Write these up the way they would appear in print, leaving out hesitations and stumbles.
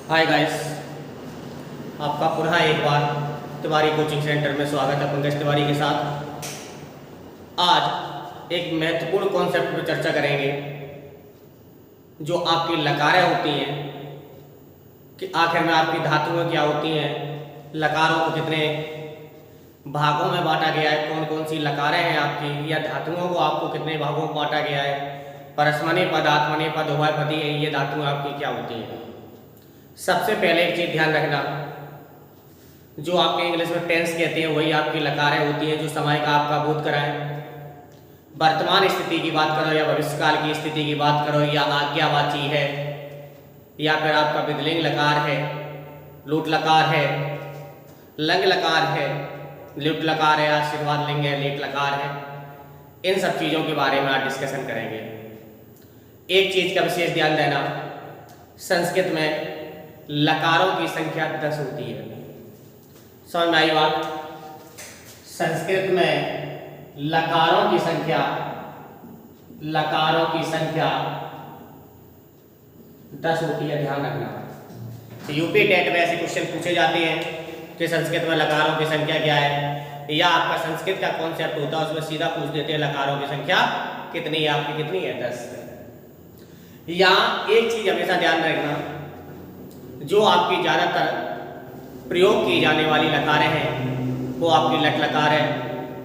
Hi guys, आपका पुनः एक बार तिवारी कोचिंग सेंटर में स्वागत है। पंकज तिवारी के साथ आज एक महत्वपूर्ण कॉन्सेप्ट पर चर्चा करेंगे। जो आपकी लकारें होती हैं कि आखिर में आपकी धातुएं क्या होती हैं, लकारों को कितने भागों में बांटा गया है, कौन कौन सी लकारें हैं आपकी, या धातुओं को आपको कितने भागों में बांटा गया है, परस्मैनी पद, आत्मनेय पद, उभयपदी है, ये धातुएं आपकी क्या होती हैं। सबसे पहले एक चीज़ ध्यान रखना, जो आपके इंग्लिश में टेंस कहते हैं वही आपकी लकारें होती हैं जो समय का आपका बोध कराएं। वर्तमान स्थिति की बात करो या भविष्यकाल की स्थिति की बात करो, या आज्ञावाची है, या फिर आपका विधिलिंग लकार है, लूट लकार है, लंग लकार है, लुट लकार है, आशीर्वाद लिंग है, लेट लकार है। इन सब चीज़ों के बारे में आज डिस्कशन करेंगे। एक चीज़ का विशेष ध्यान देना, संस्कृत में लकारों की संख्या 10 होती है। समझ में आई बात? संस्कृत में लकारों की संख्या 10 होती है, ध्यान रखना। यूपी टेट में ऐसे क्वेश्चन पूछे जाते हैं कि संस्कृत में लकारों की संख्या क्या है, या आपका संस्कृत का कॉन्सेप्ट होता है उसमें सीधा पूछ देते हैं लकारों की संख्या कितनी है, आपकी कितनी है, 10। यहाँ एक चीज हमेशा ध्यान रखना, जो आपकी ज़्यादातर प्रयोग की जाने वाली लकारें हैं वो आपकी लट लकार है,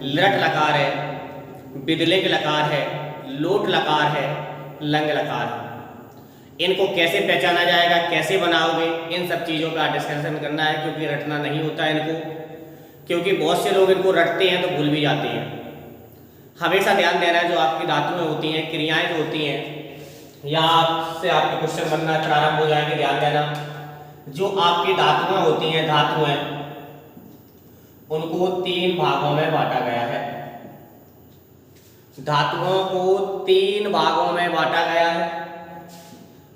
लट लकार है, विधिलिंग लकार है, लोट लकार है, लंग लकार है। इनको कैसे पहचाना जाएगा, कैसे बनाओगे, इन सब चीज़ों का डिस्कशन करना है, क्योंकि रटना नहीं होता है इनको, क्योंकि बहुत से लोग इनको रटते हैं तो भूल भी जाते हैं। हमेशा ध्यान देना है, जो आपकी धातुएं होती हैं, क्रियाएं जो होती हैं, यहाँ से आपके क्वेश्चन बनना प्रारंभ हो जाएंगे। ध्यान देना, जो आपकी धातुएं होती हैं, धातुएं, उनको 3 भागों में बांटा गया है। धातुओं को 3 भागों में बांटा गया है।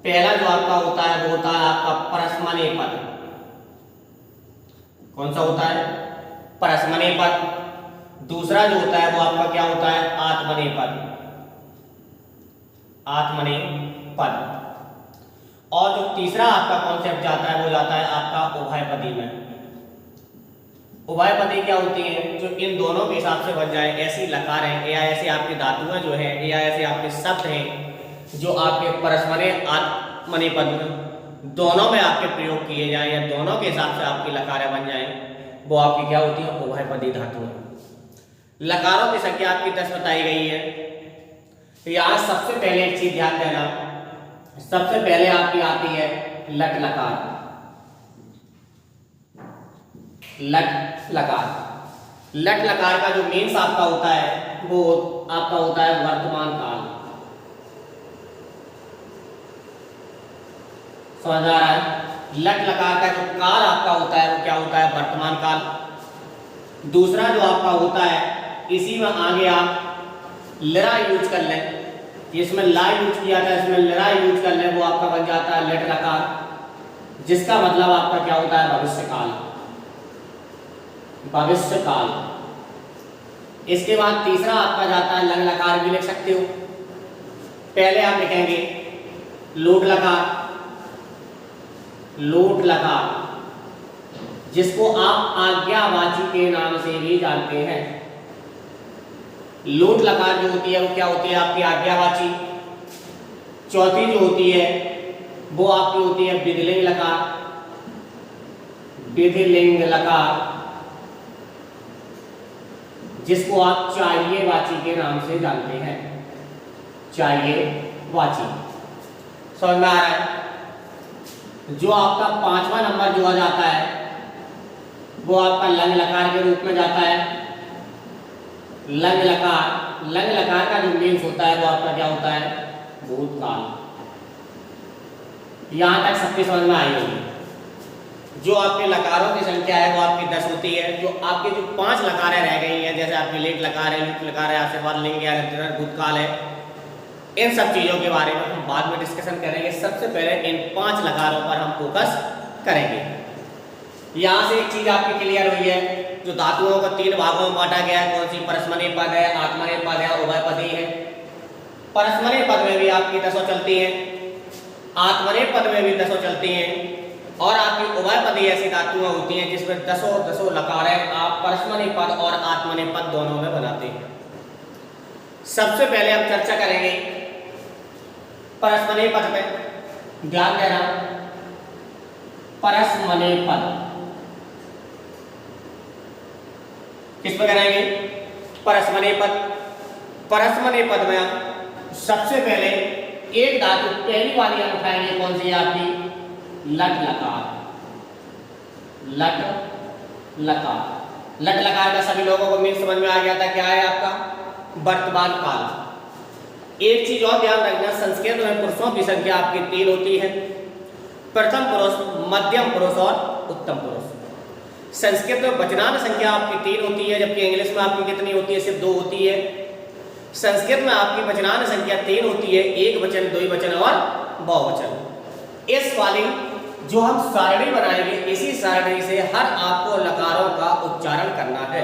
पहला जो आपका होता है वो होता है आपका परस्मैनी पद। कौन सा होता है? परस्मैनी पद। दूसरा जो होता है वो आपका क्या होता है? आत्मनेय पद। आत्मनेय पद। और जो तीसरा आपका कॉन्सेप्ट जाता है वो जाता है आपका उभयपदी में। उभयपदी क्या होती है? जो इन दोनों के हिसाब से बन जाए ऐसी लकारें, या ऐसे आपकी धातुएं जो हैं, या ऐसे आपके शब्द हैं जो आपके परस्मैनी आत्मनेय पद दोनों में आपके प्रयोग किए जाएं, या दोनों के हिसाब से आपकी लकारें बन जाएं, वो आपकी क्या होती है? उभयपदी धातुएं। लकारों की संख्या आपकी 10 बताई गई है। यहाँ सबसे पहले एक चीज ध्यान देना, सबसे पहले आपकी आती है लट लकार। लट लकार, लट लकार का जो मीन्स आपका होता है वो आपका होता है वर्तमान काल। समझ आ रहा है? लट लकार का जो काल आपका होता है वो क्या होता है? वर्तमान काल। दूसरा जो आपका होता है, इसी में आगे आप लरा यूज कर लें, इसमें ला यूज किया था, इसमें लरा यूज कर लें, वो आपका बन जाता है लट लकार, जिसका मतलब आपका क्या होता है? भविष्यकाल। भविष्यकाल। इसके बाद तीसरा आपका जाता है लंग लकार, भी लिख सकते हो। पहले आप लिखेंगे लोट लकार। लोट लकार, जिसको आप आज्ञावाची के नाम से भी जानते हैं। लोट लकार जो होती है वो क्या होती है? आपकी आज्ञावाची। चौथी जो होती है वो आपकी होती है विधिलिंग लकार। विधिलिंग लकार, जिसको आप चाहिएवाची के नाम से जानते हैं। चाहिएवाची। समझ में आ रहा है? जो आपका 5वां नंबर जो आ जाता है वो आपका लंग लकार के रूप में जाता है। लंग लकार, लंग लकार का जो मीन्स होता है वो आपका क्या होता है? भूतकाल। यहां तक सबकी समझ में आई होगी। जो आपके लकारों की संख्या है वो आपकी 10 होती है। जो आपकी जो 5 लकारें रह गई हैं, जैसे आपकी लेट लकार है, लुट लकार है, आशीर्वाद लिंग है, भूतकाल है, इन सब चीजों के बारे में हम बाद में डिस्कशन करेंगे। सबसे पहले इन 5 लकारों पर हम फोकस करेंगे। यहां से एक चीज आपकी क्लियर हुई है, जो धातुओं को 3 भागों में बांटा गया है, कौन सी? परस्मैनी पद है, आत्मनेय पद है, उभयपदी है। परस्मैनी पद में भी आपकी 10 चलती है, आत्मनेय पद में भी 10 चलती हैं, और आपकी उभयपदी ऐसी धातुएं होती हैं जिसमें दसों लकारें आप परस्मैपदी पद और आत्मनेपदी पद दोनों में बनाते हैं। सबसे पहले हम चर्चा करेंगे परस्मैपदी पद पे, ध्यान देना। परस्मैपदी पद किस पे करेंगे? परस्मैपदी पद। परस्मैपदी पद में हम सबसे पहले एक धातु पहली वाली हम उठाएंगे, कौन सी है आपकी? लट लकार। लट लकार। लट लकार का सभी लोगों को मीन समझ में आ गया था, क्या है आपका? वर्तमान काल। एक चीज और ध्यान रखना, संस्कृत में पुरुषों की संख्या आपकी 3 होती है, प्रथम पुरुष, मध्यम पुरुष और उत्तम पुरुष। संस्कृत में वचनांत संख्या आपकी 3 होती है, जबकि इंग्लिश में आपकी कितनी होती है? सिर्फ 2 होती है। संस्कृत में आपकी वचनांत संख्या 3 होती है, एक वचन, द्विवचन और बहुवचन। इस वाली जो हम सारणी बनाएंगे, इसी सारणी से हर आपको लकारों का उच्चारण करना है।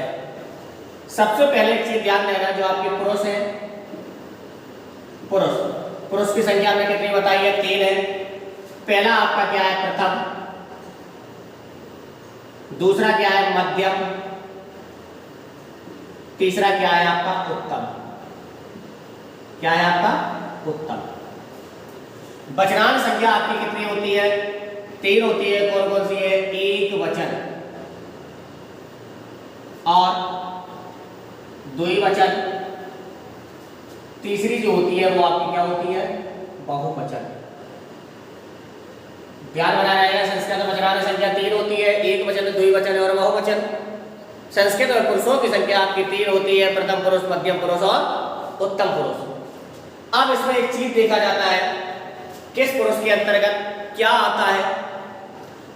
सबसे पहले एक चीज ध्यान देना, जो आपके पुरुष है, पुरुष की संख्या में कितनी बताई है? 3 है। पहला आपका क्या है? प्रथम। दूसरा क्या है? मध्यम। तीसरा क्या है आपका? उत्तम। क्या है आपका? उत्तम। वचनांत संख्या आपकी कितनी होती है? 3 होती है। कौन कौन सी है? एक वचन और द्विवचन। तीसरी जो होती है वो आपकी क्या होती है? बहुवचन। ध्यान बना रहेगा, संस्कृत में वचनांत संख्या 3 होती है, एक वचन, द्विवचन और बहुवचन। संस्कृत में पुरुषों की संख्या आपकी 3 होती है, प्रथम पुरुष, मध्यम पुरुष और उत्तम पुरुष। अब इसमें एक चीज देखा जाता है, किस पुरुष के अंतर्गत क्या आता है?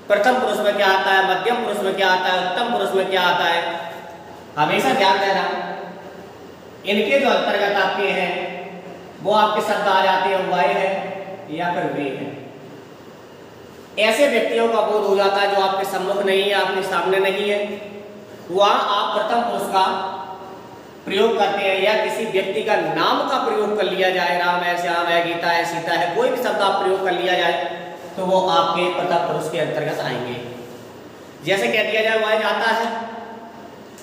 प्रथम पुरुष में क्या आता है? मध्यम पुरुष में क्या आता है? उत्तम पुरुष में क्या आता है? हमेशा ध्यान देना, इनके जो अंतर्गत आपके हैं वो आपके शब्द आ जाते हैं वह है या फिर वे है। ऐसे व्यक्तियों का बोध हो जाता है जो आपके सम्मुख नहीं है, आपके सामने नहीं है, वहां आप प्रथम पुरुष का प्रयोग करते हैं या किसी व्यक्ति का नाम का प्रयोग कर लिया जाए, राम है, श्याम है, गीता है, सीता है, कोई भी शब्द आप प्रयोग कर लिया जाए तो वो आपके प्रथम पुरुष के अंतर्गत आएंगे। जैसे कह दिया जाए वह जाता है,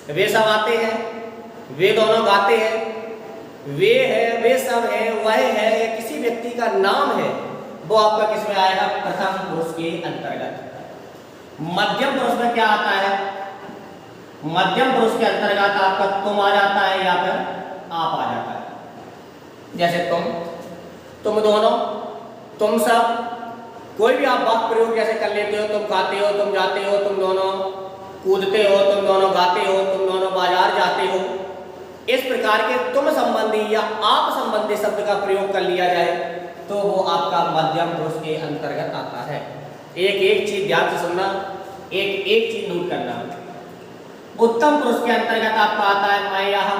वे सब आते हैं, वे दोनों गाते हैं, वे है, वे सब है, वह है, या किसी व्यक्ति का नाम है, वो आपका किस में आएगा? प्रथम पुरुष के अंतर्गत। मध्यम पुरुष में क्या आता है? मध्यम पुरुष के अंतर्गत आपका तुम आ जाता है या फिर आप आ जाता है। जैसे तुम दोनों, तुम सब, कोई भी आप वाक्य प्रयोग जैसे कर लेते हो, तुम खाते हो, तुम जाते हो, तुम दोनों कूदते हो, तुम दोनों गाते हो, तुम दोनों बाजार जाते हो। इस प्रकार के तुम संबंधी या आप संबंधी शब्द का प्रयोग कर लिया जाए तो वो आपका मध्यम पुरुष के अंतर्गत आता है। एक एक चीज ध्यान से सुनना, एक एक चीज नोट करना। उत्तम पुरुष के अंतर्गत आपका आता है मैं या हम।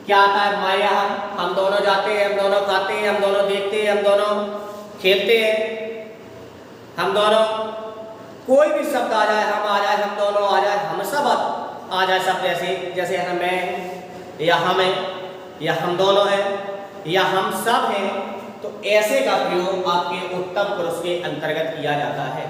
क्या आता है? मैं या हम दोनों जाते हैं, हम दोनों खाते हैं, हम दोनों देखते हैं, हम दोनों खेलते हैं, हम दोनों, कोई भी शब्द आ जाए, हम आ जाए, हम दोनों आ जाए, हम सब आ जाए, शब्द जैसे हमें या हमें या हम दोनों हैं या हम सब हैं, तो ऐसे का प्रयोग आपके उत्तम पुरुष के अंतर्गत किया जाता है।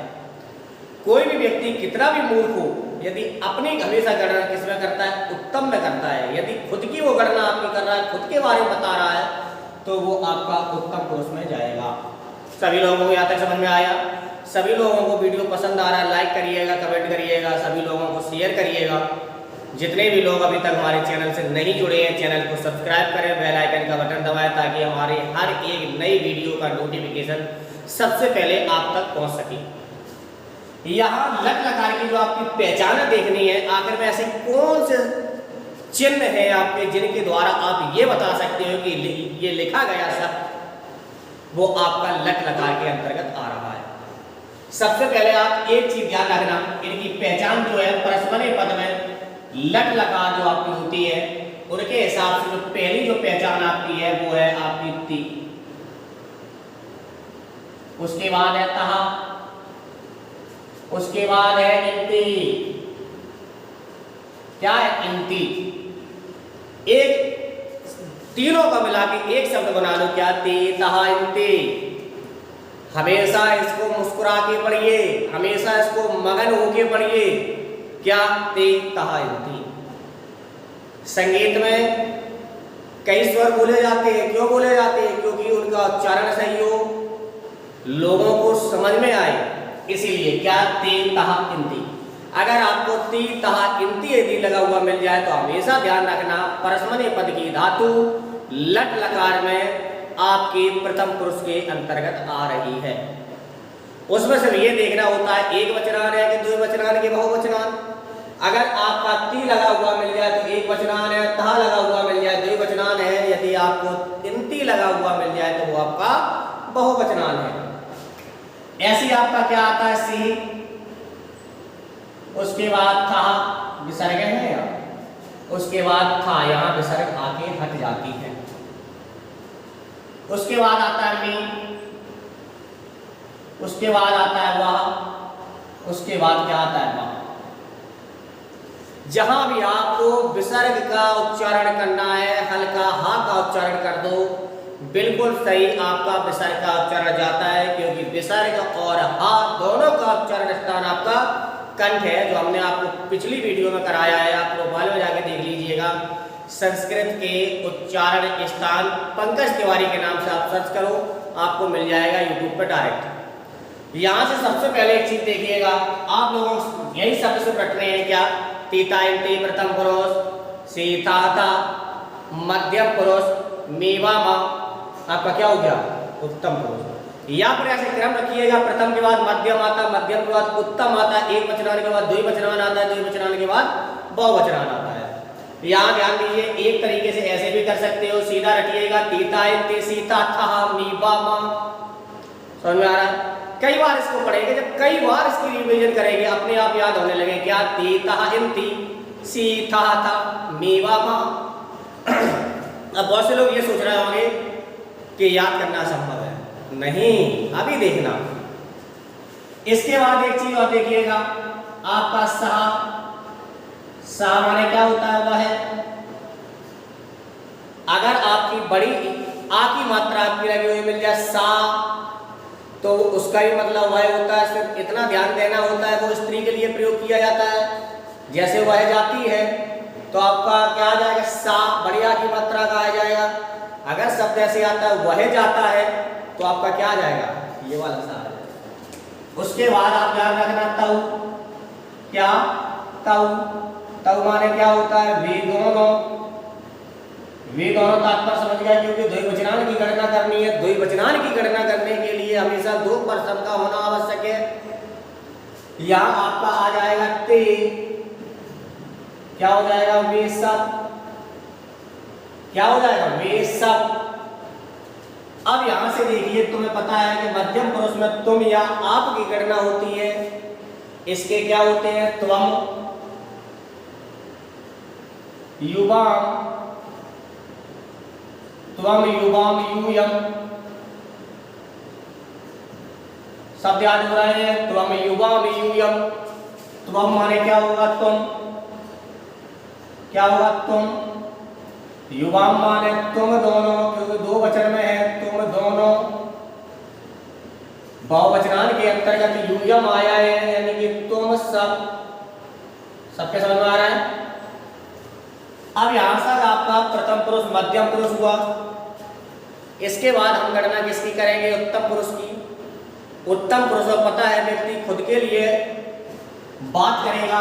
कोई भी व्यक्ति कितना भी मूर्ख हो, यदि अपनी हमेशा गणना किसमें करता है? उत्तम में करता है। यदि खुद की वो गणना आपकी कर रहा है, खुद के बारे में बता रहा है, तो वो आपका उत्तम पुरुष में जाएगा। सभी लोगों को यहाँ तक समझ में आया? सभी लोगों को वीडियो पसंद आ रहा है, लाइक करिएगा, कमेंट करिएगा, सभी लोगों को शेयर करिएगा। जितने भी लोग अभी तक हमारे चैनल से नहीं जुड़े हैं, चैनल को सब्सक्राइब करें, बेल आइकन का बटन दबाएं ताकि हमारे हर एक नई वीडियो का नोटिफिकेशन सबसे पहले आप तक पहुंच सके। यहाँ लट लकार की जो आपकी पहचान देखनी है, आखिर में ऐसे कौन से चिन्ह है आपके जिनके द्वारा आप ये बता सकते हो कि ये लिखा गया शब्द वो आपका लट लकार के अंतर्गत आ रहा है। सबसे पहले आप एक चीज ध्यान रखना, इनकी पहचान जो है परस्मैपदी पद में लट लकार जो आपकी होती है, उनके हिसाब से जो पहली जो पहचान आपकी है वो है आपकी ती, उसके बाद है तहा, उसके बाद है इंती। क्या है? इंती। एक तीनों का मिला के एक शब्द बना लो, क्या? ती, तहा, इंती। हमेशा इसको मुस्कुरा के पढ़िए, हमेशा इसको मगन होके पढ़िए। क्या? ते तहा इंती। संगीत में कई स्वर बोले जाते हैं, क्यों बोले जाते हैं? क्योंकि उनका उच्चारण सही हो, लोगों को समझ में आए, इसीलिए। क्या? ते तहा इंती। अगर आपको ती तहा इंती यदि लगा हुआ मिल जाए तो हमेशा ध्यान रखना परस्मैपद पद की धातु लट लकार में आपके प्रथम पुरुष के अंतर्गत आ रही है। उसमें सिर्फ ये देखना होता है एक वचनान है कि द्विवचनान के बहुवचनान। अगर आपका ती लगा हुआ मिल जाए तो एक वचनान है, तहा लगा हुआ मिल जाए द्विवचनान है, यदि आपको इंती लगा हुआ मिल जाए तो वो आपका बहुवचनान है। ऐसी आपका क्या आता है? सी, उसके बाद था विसर्ग है, उसके बाद था यहाँ विसर्ग आके हट जाती है। उसके बाद आता है मी, उसके बाद आता है वाह, उसके बाद क्या आता है वाह। जहां भी आपको विसर्ग का उच्चारण करना है, हल्का हा का उच्चारण कर दो, बिल्कुल सही आपका विसर्ग का उच्चारण जाता है, क्योंकि विसर्ग और हा दोनों का उच्चारण स्थान आपका कंठ है, जो हमने आपको पिछली वीडियो में कराया है। आप प्रोफाइल में जाके देख लीजिएगा। संस्कृत के उच्चारण स्थान पंकज तिवारी के नाम से आप सर्च करो, आपको मिल जाएगा यूट्यूब पर डायरेक्ट। यहाँ से सबसे पहले एक चीज देखिएगा, आप लोग यही शब्द से रट रहे हैं क्या? तीता इंती प्रथम पुरुष, सीता था मध्यम पुरुष, मेवा माँ आपका क्या हो गया? उत्तम पुरुष। या पर ऐसे क्रम रखिएगा, प्रथम के बाद मध्यम आता, मध्यम के बाद उत्तम आता, एक वचनान के बाद द्विवचनान आता है, द्विवचनान के बाद बहुवचनान आता है। यहाँ ध्यान दीजिए, एक तरीके से ऐसे भी कर सकते हो, सीधा रखिएगा तीता इंती सीता था मीबा माँ। समझ में आ रहा है? कई बार इसको पढ़ेंगे, जब कई बार इसकी रिवीजन करेंगे अपने आप याद होने लगे। क्या? तीता इंती सीता था मीबा माँ। अब बहुत से लोग ये सोच रहे होंगे कि याद करना संभव है, नहीं, अभी देखना। इसके बाद एक चीज और देखिएगा, आपका सा, सा माने क्या होता है? वह है। अगर आपकी बड़ी आ की मात्रा आपकी लगी हुई मिल जाए सा, तो उसका भी मतलब वह होता है। सिर्फ इतना ध्यान देना होता है, वो स्त्री के लिए प्रयोग किया जाता है। जैसे वह जाती है तो आपका क्या आ जाएगा? सा, बड़ी आ की मात्रा का आ जाएगा। अगर शब्द ऐसे आता है वह जाता है तो आपका क्या आ जाएगा? ये वाला सा आ जाएगा। उसके बाद आप ध्यान रखना तऊ। क्या? तऊ। तऊ माने क्या होता है? वे दोनों। वे दोनों तात्पर्य समझ गया, क्योंकि द्विवचनान की गणना करनी है। द्विवचनान की गणना करने के लिए हमेशा दो पर्सन का होना आवश्यक है। यहाँ आपका आ जाएगा ते, क्या हो जाएगा? वे सब। क्या हो जाएगा? वे सब। अब यहां से देखिए, तुम्हें पता है कि मध्यम पुरुष में तुम या आप की गणना होती है। इसके क्या होते हैं? त्वम, युवाम, त्वम युवाम यूयम। शब्द याद हो रहे हैं? त्वम युवाम यूयम। त्वम माने क्या होगा? तुम। क्या होगा? तुम। युवाम माने तुम दोनों, क्योंकि दो वचन में है, तुम दोनों। बहुवचनान के अंतर्गत यूयम आया है, यानी कि तुम सब। सबके समझ में आ रहा है? अब यहां तक आपका प्रथम पुरुष मध्यम पुरुष हुआ। इसके बाद हम गणना किसकी करेंगे? उत्तम पुरुष की। उत्तम पुरुष को पता है व्यक्ति खुद के लिए बात करेगा,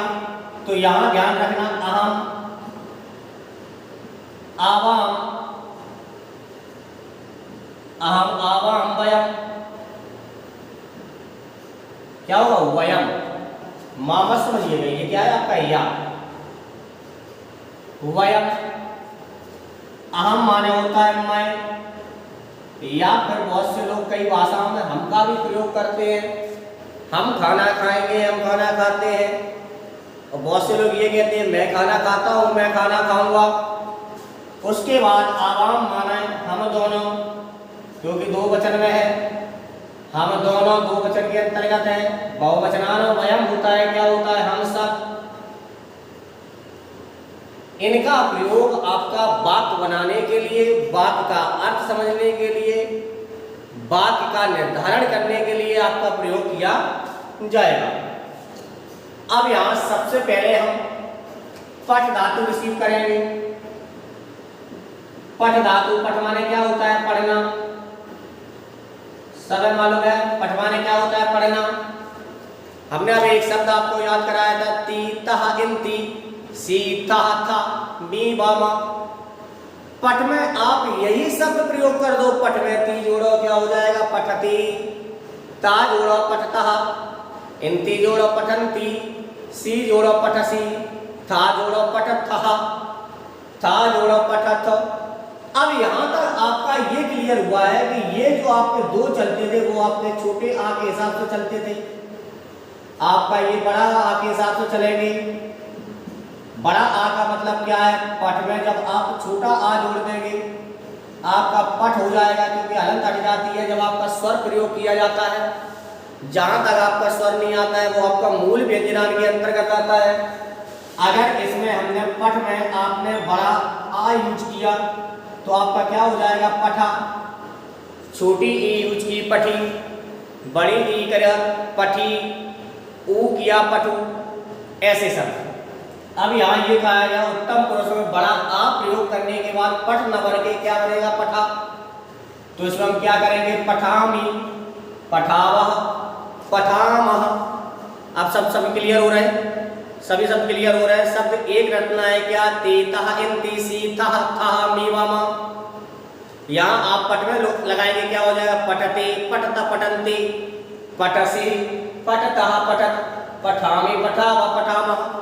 तो यहां ध्यान रखना अहम, आवाम, अहम, आवाम, वयम। क्या होगा? वयम। मामस समझिएगा, ये क्या है आपका? या। वयम। अहम माने होता है मैं, या फिर बहुत से लोग कई भाषाओं में हम का भी प्रयोग करते हैं। हम खाना खाएंगे, हम खाना खाते हैं। और बहुत से लोग ये कहते हैं मैं खाना खाता हूं, मैं खाना खाऊंगा। उसके बाद आवाम माना है हम दोनों, क्योंकि दो वचन में है। हम दोनों दो वचन के अंतर्गत है। बहुवचनान वयम होता है, क्या होता है? हम सब। इनका प्रयोग आपका वाक्य बनाने के लिए, वाक्य का अर्थ समझने के लिए, वाक्य का निर्धारण करने के लिए आपका प्रयोग किया जाएगा। अब यहां सबसे पहले हम पठ धातु रिसीव करेंगे। पठ धातु, पठ माने क्या होता है? पढ़ना। सब मालूम है पठ माने क्या होता है? पढ़ना। हमने अब एक शब्द आपको याद कराया था, ती तह इंती, सी तह था, मी बामा। पठ में आप यही शब्द प्रयोग कर दो। पठ में ती जोड़ो, क्या हो जाएगा? पठती। ता जोड़ो, पठतः। इंती जोड़ो, पठंती। सी जोड़ो, पठसी। था जोड़ो, पठथः। था जोड़ो, पठथ। अब यहां तक आपका ये क्लियर हुआ है कि ये जो आपके दो चलते थे वो आपके छोटे आ के हिसाब से चलते थे, आपका ये बड़ा आ के हिसाब से चलेंगे। बड़ा आ का मतलब क्या है? पठ में जब आप छोटा आ जोड़ देंगे आपका पठ हो जाएगा, क्योंकि हलंत हट जाती है जब आपका स्वर प्रयोग किया जाता है। जहां तक आपका स्वर नहीं आता है वो आपका मूल व्यंजनान के अंतर्गत आता है। अगर इसमें हमने पठ में आपने बड़ा आ यूज किया तो आपका क्या हो जाएगा? पठा। छोटी ई यूज की, पठी। बड़ी ई कर पठी। ऊ किया, पठू। ऐसे सब। अब यहाँ ये कहा गया उत्तम पुरुष में बड़ा आ प्रयोग करने के बाद पठ न बन के क्या बनेगा? पठा। तो इसमें हम क्या करेंगे? पठामी, पठावह, पठामह। अब सब क्लियर हो रहे हैं? सभी सब क्लियर हो रहे हैं? शब्द एक रटना है क्या? ते तह इंती, सी तह थह, मी वामा। यहाँ आप पठ में लगाएंगे, क्या हो जाएगा? पठते, पठत, पठंती, पठसी, पठतः, पठत, पठामी, पठावा, पठामह।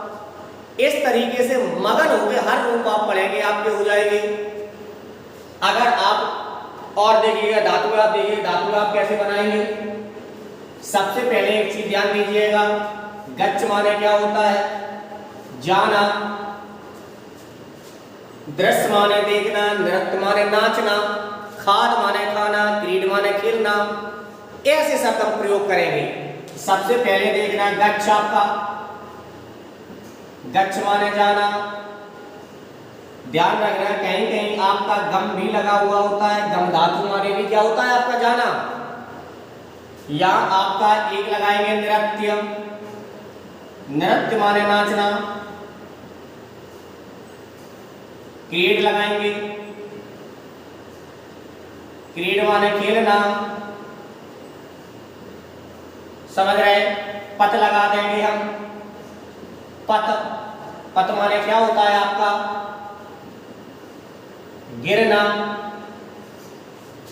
इस तरीके से मगन हो गए हर रूप आप पढ़ेंगे, आपके हो जाएंगे। अगर आप और देखिएगा धातु, आप देखिए धातु आप कैसे बनाएंगे। सबसे पहले एक चीज ध्यान दीजिएगा, गच्छ माने क्या होता है? जाना। दृश्य माने देखना, नृत्य माने नाचना, खाद माने खाना, क्रीड माने खेलना। ऐसे शब्द हम प्रयोग करेंगे। सबसे पहले देखना गच्छ आपका, गच्छ माने जाना। ध्यान रखना कहीं कहीं आपका गम भी लगा हुआ होता है। गम धातु माने भी क्या होता है? आपका जाना। या आपका एक लगाएंगे नृत्य, नृत्य माने नाचना। क्रीड लगाएंगे, क्रीड माने खेलना। समझ रहे? पत लगा देंगे हम, पत। पत माने क्या होता है आपका? गिरना।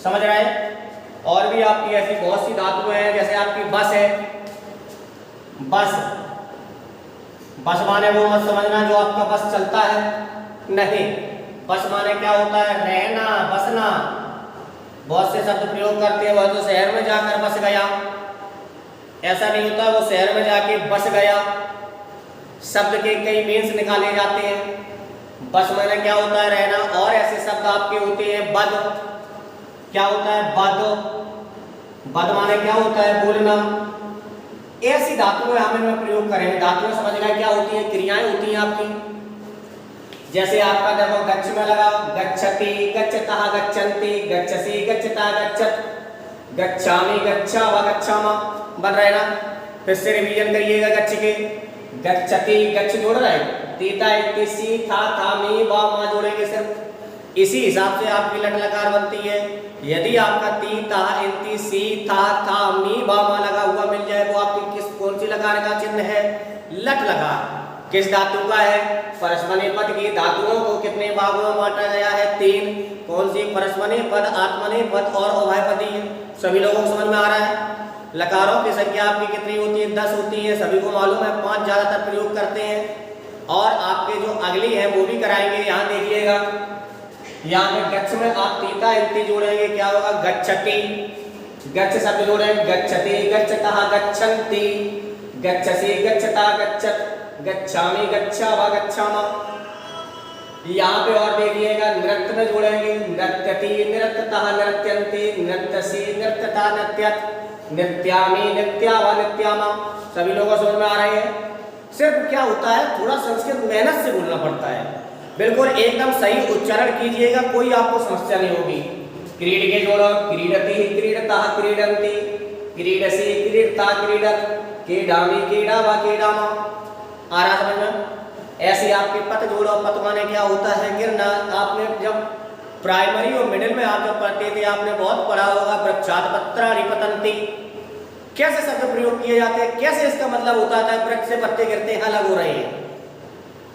समझ रहे? और भी आपकी ऐसी बहुत सी धातुएं हैं, जैसे आपकी बस है, बस। बस माने वो मत समझना जो आपका बस चलता है, नहीं। बस माने क्या होता है? रहना, बसना। बहुत से शब्द प्रयोग करते हैं, वह तो शहर में जाकर बस गया। ऐसा नहीं होता, वो शहर में जाके बस गया। शब्द के कई मीन्स निकाले जाते हैं। बस माने क्या होता है? रहना। और ऐसे शब्द आपके होते हैं बद। क्या होता है? बद। बद माने क्या होता है? बोलना। ऐसी धातुएं हम इनमें प्रयोग करेंगे। धातुएं समझना क्या होती है? क्रियाएं होती हैं आपकी। जैसे आपका देखो गच्छ में लगा, गच्छति, गच्छतः, गच्छन्ति, गच्छसि, गच्छता, गच्छत, गच्छामि, गच्छावा, गच्छामा। बन रहे ना? फिर से रिवीजन करिएगा गच्छ के। गच्छति, गच्छ जोड़ रहे हैं, तीता इत्ती, सी था मी वा मा जोड़ेंगे सिर्फ। इसी हिसाब से आपकी लट लकार बनती है। यदि आपका ती ता इंती, सी था मी वा मा लगा हुआ मिल जाए, वो आपकी किस कौन सी लकार का चिन्ह है? लट लकार। किस धातु का है? परस्मैपद पद की। धातुओं को कितने भागों में बांटा गया है? 3। कौन सी? परस्मैपद पद, आत्मनेपद पद और उभयपदी। सभी लोगों को समझ में आ रहा है? लकारों की संख्या आपकी कितनी होती है? 10 होती है। सभी को मालूम है, 5 ज्यादातर प्रयोग करते हैं। और आपके जो अगली है वो भी कराएंगे। यहाँ देखिएगा, यहाँ पे गच्छ में आप तीता इंती जोड़ेंगे, क्या होगा? गच्छति। गच्छ शब्द जोड़ेंगे, गच्छति, गच्छतः, गच्छन्ति, गच्छसि, गच्छता, गच्छत, गच्छामि, गच्छावा, गच्छामा। यहाँ पे और देखिएगा, नृत्य में जोड़ेंगे, नृत्यति, नृत्यतः, नृत्यन्ति, नृत्यसि, नृत्यता, नृत्यत, नृत्यामि, नृत्यावा, नृत्यामा। सभी लोगों को समझ में आ रहे हैं? सिर्फ क्या होता है, थोड़ा संस्कृत मेहनत से बोलना पड़ता है। बिल्कुल एकदम सही उच्चारण कीजिएगा, कोई आपको समस्या नहीं होगी। क्रीड के जोड़ो क्रीडति क्रीडता क्रीडन्ति, क्रीडसी क्रीडता क्रीडत, क्रीडामि क्रीडावा क्रीडामा। आ रहा समझ में? ऐसे आपके पद जोड़ो, पद माने क्या होता है गिरना। आपने जब प्राइमरी और मिडिल में आप जब पढ़ते थे आपने बहुत पढ़ा होगा वृक्षात पत्राणि पतन्ति, कैसे शब्द प्रयोग किए जाते हैं, कैसे इसका मतलब होता था वृक्ष से पत्ते गिरते हैं अलग हो रहे हैं।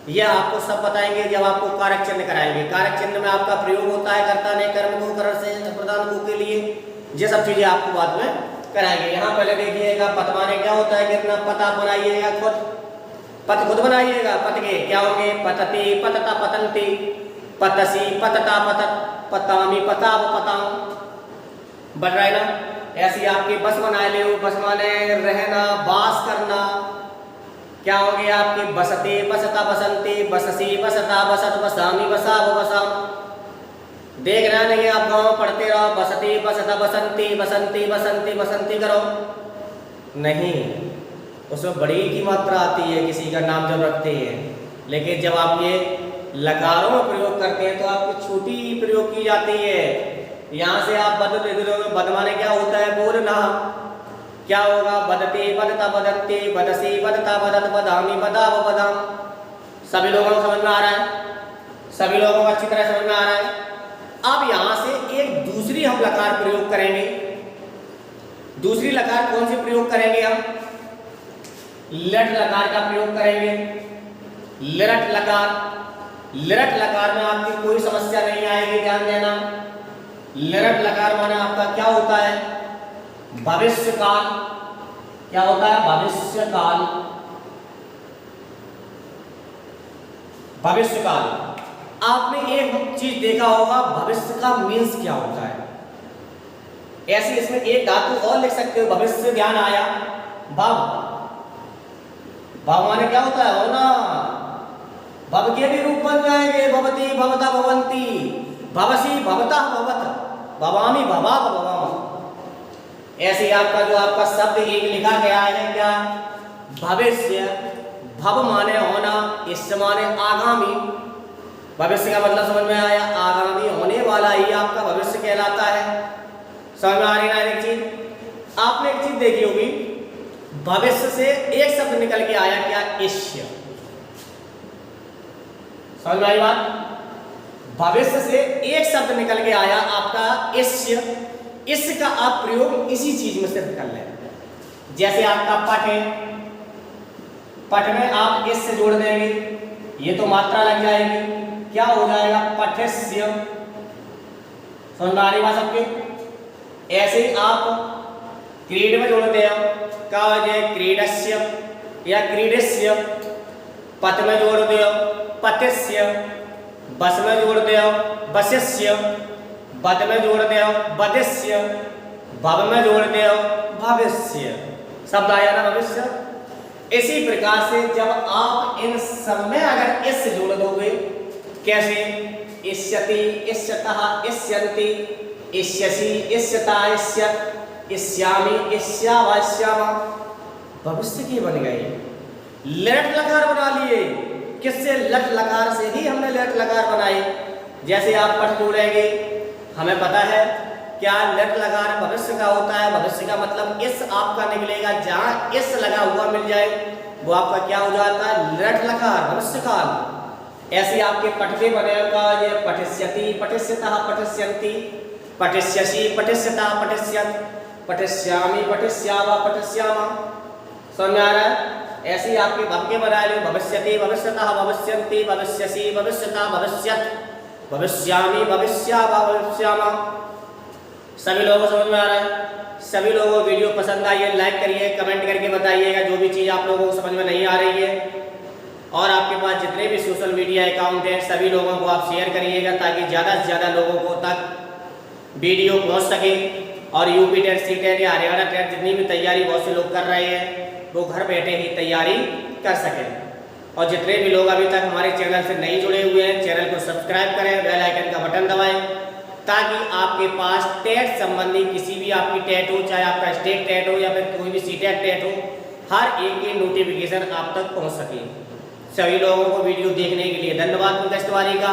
यह आपको सब बताएंगे जब आपको कारक चिन्ह कराएंगे। कारक चिन्ह में आपका प्रयोग होता है कर्ता ने कर्म को करण से प्रदान को के लिए, ये सब चीजें आपको बाद में कराएंगे। यहाँ पहले देखिएगा पद माने क्या होता है गिरना। पद आप बनाइएगा खुद, पद खुद बनाइएगा। पद के क्या होंगे पतति पतता पतंती, पतसी पतता पतत, पतामी पताव पताम। बढ़ रहा है ना। ऐसी आपके बस बनाए ले, बस माने रहना बास करना। क्या हो गया आपकी बसते बसता बसंती, बससी बसता बसत, बसामी बसाव बसाम। देख रहे नहीं आप गाँव पढ़ते रहो बसती बसता बसंती बसंती बसंती बसंती करो, नहीं उसमें बड़ी की मात्रा आती है किसी का नाम जब रखते हैं। लेकिन जब आप ये लकारों में प्रयोग करते हैं तो आपकी छोटी प्रयोग की जाती है। यहाँ से आप बद ले दोगे, बद माने क्या होता है बोलना। क्या होगा बदते बदता बदते, बदसी बदता बदत, बदामी बदाव बदाम। सभी लोगों को समझ में आ रहा है? सभी लोगों को अच्छी तरह समझ में आ रहा है? अब यहाँ से एक दूसरी हम लकार प्रयोग करेंगे। दूसरी लकार कौन सी प्रयोग करेंगे हम? लट लकार का प्रयोग करेंगे। लरट लकार, लरट लकार में आपकी कोई समस्या नहीं आएगी, ध्यान देना। लरट लकार माने आपका क्या होता है भविष्य काल। क्या होता है भविष्य काल। भविष्य काल आपने एक चीज देखा होगा भविष्य का मीन्स क्या होता है। ऐसे इसमें एक धातु और लिख सकते हो भविष्य, ध्यान आया भव। भव माने क्या होता है होना। भव के भी रूप बन जाएंगे भवती भवता भवंती, भवसी भवता भवत, भवामी भवा भवाम। ऐसे आपका जो आपका शब्द एक लिखा गया है क्या भविष्य। भव माने होना, इस माने आगामी। भविष्य का मतलब समझ में आया, आगामी होने वाला ही आपका भविष्य कहलाता है। समझ में आ रही ना एक चीज? आपने एक चीज देखी होगी भविष्य से एक शब्द निकल के आया क्या इष्य। समझ में आई बात? भविष्य से एक शब्द निकल के आया आपका इष्य। इसका आप प्रयोग इसी चीज में सिर्फ कर लें। जैसे आपका पठ है, पठ में आप इस से जोड़ देंगे, ये तो मात्रा लग जाएगी, क्या हो जाएगा पठस्य। समझ में आ रही बात सबके? ऐसे ही आप क्रीड में जोड़ते हो, क्या हो जाए क्रीडस्य या क्रीडस्य। पथ में जोड़ दो पथस्य, बस में जोड़ दो बसस्य, बद में जोड़ दो बदस्य, भव में जोड़ दो भविष्य। शब्द आया ना भविष्य। इसी प्रकार से जब आप इन सब में अगर इस जोड़ दोगे, कैसे इष्यति इष्यतः इष्यन्ति, इष्यसि इष्यता इष्यत, इष्यामि इष्यावा इष्यामा, भविष्य की बन गई। लट लकार बना लिए। किससे? लट लकार से ही हमने लट लकार बनाई। जैसे आप पठ जोड़ेंगे, हमें पता है क्या लट लकार भविष्य का होता है। भविष्य का मतलब इस आपका निकलेगा, जहां इस लगा हुआ मिल जाए वो आपका क्या हो जाता है लट लकार भविष्य काल। ऐसे आपके पठते बनेगा ये पठिष्यति पठिष्यतः पठिष्यन्ति, पठिष्यसि पठिष्यता पठिष्यत, पठिष्यामि पठिष्यावा पठिष्यामा। समझ में आ रहा है? ऐसे ही आपके भव के बनाए लो भविष्यति भविष्यतः भविष्यन्ति, भविष्यसि भविष्यता भविष्यत, भविष्यामि भविष्यावा भविष्यामा। सभी लोगों को समझ में आ रहा है? सभी लोगों को वीडियो पसंद आई है लाइक करिए, कमेंट करके बताइएगा जो भी चीज़ आप लोगों को समझ में नहीं आ रही है। और आपके पास जितने भी सोशल मीडिया अकाउंट हैं सभी लोगों को आप शेयर करिएगा ताकि ज़्यादा से ज़्यादा लोगों को तक वीडियो पहुँच सके। और यूपी टेट सी टेट या हरियाणा टेट जितनी भी तैयारी बहुत से लोग कर रहे हैं वो घर बैठे ही तैयारी कर सकें। और जितने भी लोग अभी तक हमारे चैनल से नहीं जुड़े हुए हैं चैनल को सब्सक्राइब करें, बेल आइकन का बटन दबाएं ताकि आपके पास टेट संबंधी किसी भी आपकी टेट हो, चाहे आपका स्टेट टेट हो या फिर कोई भी सीटेट टेट हो, हर एक की नोटिफिकेशन आप तक पहुंच सके। सभी लोगों को वीडियो देखने के लिए धन्यवाद पंकज तिवारी का।